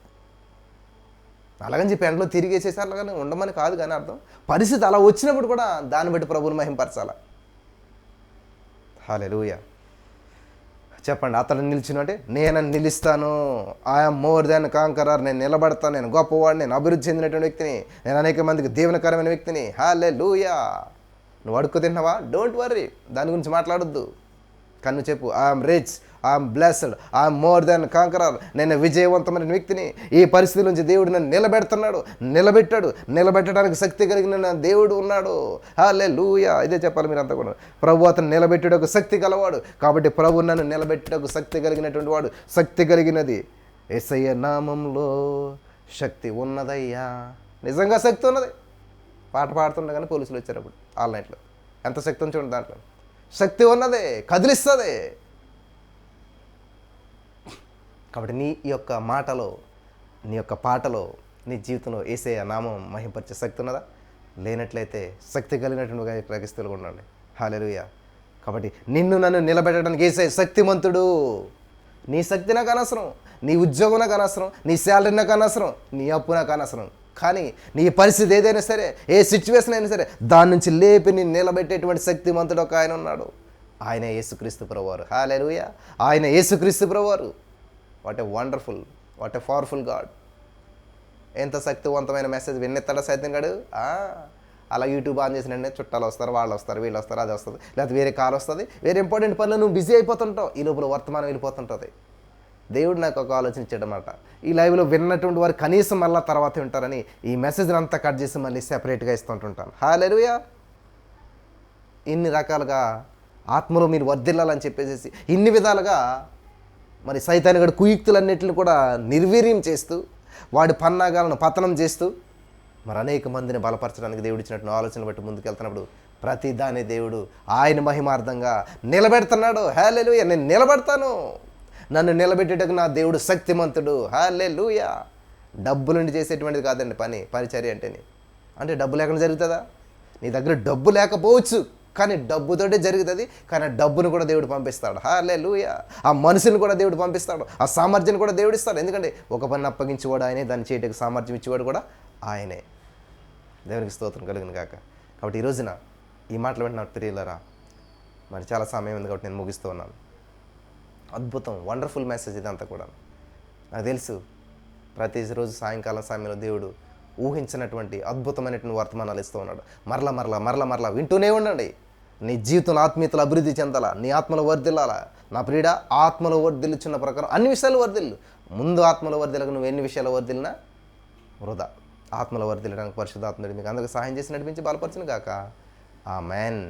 అలాగని చెప్పి ఎండలో తిరిగేసేసారు అలాగని ఉండమని కాదు, కానీ అర్థం పరిస్థితి అలా వచ్చినప్పుడు కూడా దాన్ని బట్టి ప్రభువుని మహింపరచాల. హల్లెలూయా. చెప్పండి, అతను నిలిచినట్టే నేను నిలుస్తాను. I'm more than conqueror. నేను నిలబడతాను, నేను గొప్పవాడిని, నేను అభివృద్ధి చెందినటువంటి వ్యక్తిని, నేను అనేక మందికి దీవెనకరమైన వ్యక్తిని. హల్లెలూయా. నువ్వు అడుక్కు తిన్నావా, డోంట్ వర్రీ, దాని గురించి మాట్లాడొద్దు. కన్ను చెప్పు, I'm rich, I'm blessed, I'm more than conqueror. నేను విజయవంతమైన వ్యక్తిని. ఈ పరిస్థితి నుంచి దేవుడు నన్ను నిలబెడుతున్నాడు, నిలబెట్టాడు. నిలబెట్టడానికి శక్తి కలిగిన దేవుడు ఉన్నాడు. హల్లెలూయా. ఇదే చెప్పాలి మీరంతా కూడా. ప్రభు అతను నిలబెట్టేటకు శక్తి గలవాడు. కాబట్టి ప్రభు నన్ను నిలబెట్టేటకు శక్తి కలిగినటువంటి వాడు. శక్తి కలిగినది యేసయ్య నామంలో శక్తి ఉన్నదయ్యా. నిజంగా శక్తి ఉన్నది. పాట పాడుతుండగానే పోలీసులు వచ్చారప్పుడు ఆన్లైన్లో. ఎంత శక్తి ఉంది చూడండి, దాంట్లో శక్తి ఉన్నది, కదిలిస్తుంది. కాబట్టి నీ యొక్క మాటలో, నీ యొక్క పాటలో, నీ జీవితంలో యేసయ్య నామం మహింపరిచే శక్తి ఉన్నదా? లేనట్లయితే శక్తి కలిగినటువంటి క్రైస్తవులు ఉండండి. హల్లెలూయా. కాబట్టి నిన్ను నన్ను నిలబెట్టడానికి యేసయ్య శక్తిమంతుడు. నీ శక్తి నాకు అనవసరం, నీ ఉద్యోగం నాకు అనవసరం, నీ శాలరీ నాకు అనవసరం, నీ అప్పు నాకు అనవసరం. కానీ నీ పరిస్థితి ఏదైనా సరే, ఏ సిచ్యువేషన్ అయినా సరే, దాని నుంచి లేపి నేను నిలబెట్టేటువంటి శక్తిమంతుడు ఒక ఆయన ఉన్నాడు. ఆయన యేసుక్రీస్తు ప్రభువారు. హల్లెలూయా. ఆయన యేసుక్రీస్తు ప్రభువారు. What a wonderful, what a powerful God. ఎంత శక్తివంతమైన మెసేజ్ విన్నెత్తాడా సైతం గాడు. అలా యూట్యూబ్ ఆన్ చేసినంటే చుట్టాలు వస్తారు, వాళ్ళు వస్తారు, వీళ్ళు వస్తారు, అది వస్తుంది, లేకపోతే వేరే కాల్ వస్తుంది, వేరే ఇంపార్టెంట్ పనులు నువ్వు బిజీ అయిపోతుంటావు. ఈ లోపల వర్తమానం వెళ్ళిపోతుంటుంది. దేవుడు నాకు ఒక ఆలోచన ఇచ్చాడనమాట. ఈ లైవ్లో విన్నటువంటి వారు కనీసం మళ్ళీ తర్వాత వింటారని ఈ మెసేజ్ని అంతా కట్ చేసి మళ్ళీ సెపరేట్గా ఇస్తుంటుంటాను. హల్లెలూయా. ఇన్ని రకాలుగా ఆత్మలో మీరు వర్ధిల్లాలని చెప్పేసి ఇన్ని విధాలుగా మరి సైతానుగడు కుయుక్తులన్నింటిని కూడా నిర్వీర్యం చేస్తూ, వాడి పన్నాగాలను పతనం చేస్తూ, మరి అనేక మందిని బలపరచడానికి దేవుడు ఇచ్చినట్టు ఆలోచనలు బట్టి ముందుకెళ్తున్నప్పుడు ప్రతి దాని దేవుడు ఆయన మహిమార్థంగా నిలబెడుతున్నాడు. హల్లెలూయా. నేను నిలబెడతాను. నన్ను నిలబెట్టేటకు నా దేవుడు శక్తిమంతుడు. హల్లెలూయా. డబ్బులుండి చేసేటువంటిది కాదండి పరిచర్య అంటేనే. అంటే డబ్బు లేకుండా జరుగుతుందా? నీ దగ్గర డబ్బు లేకపోవచ్చు, కానీ డబ్బుతోటే జరుగుతుంది. కానీ ఆ డబ్బును కూడా దేవుడు పంపిస్తాడు. హల్లెలూయా. ఆ మనుషుని కూడా దేవుడు పంపిస్తాడు. ఆ సామర్థ్యాన్ని కూడా దేవుడు ఇస్తాడు. ఎందుకంటే ఒక పని అప్పగించేవాడు ఆయనే, దాన్ని చేయటకు సామర్థ్యం ఇచ్చేవాడు కూడా ఆయనే. దేవునికి స్తోత్రం కలుగును గాక. కాబట్టి ఈ రోజున ఈ మాటలు వెంటనే ప్రియులారా, మరి చాలా సమయం ఉంది కాబట్టి నేను ముగిస్తూ ఉన్నాను. అద్భుతం, వండర్ఫుల్ మెసేజ్ ఇదంతా కూడా. నాకు తెలుసు ప్రతిరోజు సాయంకాలం సమయంలో దేవుడు ఊహించినటువంటి అద్భుతమైనటువంటి వర్తమానాలు ఇస్తూ ఉన్నాడు. మరలా వింటూనే ఉండండి. నీ జీవితంలో ఆత్మీయతలు అభివృద్ధి చెందాలా, నీ ఆత్మలో వర్ధిల్లాలా. నా ప్రియుడా, ఆత్మలో వర్ధిల్లుచున్న ప్రకారం అన్ని విషయాలు వర్ధిల్లు. ముందు ఆత్మలో వర్ధిల్లక నువ్వు ఎన్ని విషయాలు వర్ధిల్లినా వృధా. ఆత్మలో వర్ధిల్లడానికి పరిశుద్ధాత్ముడు మీకు అందరికీ సహాయం చేసి నడిపించి బలపరచును గాక. ఆమేన్.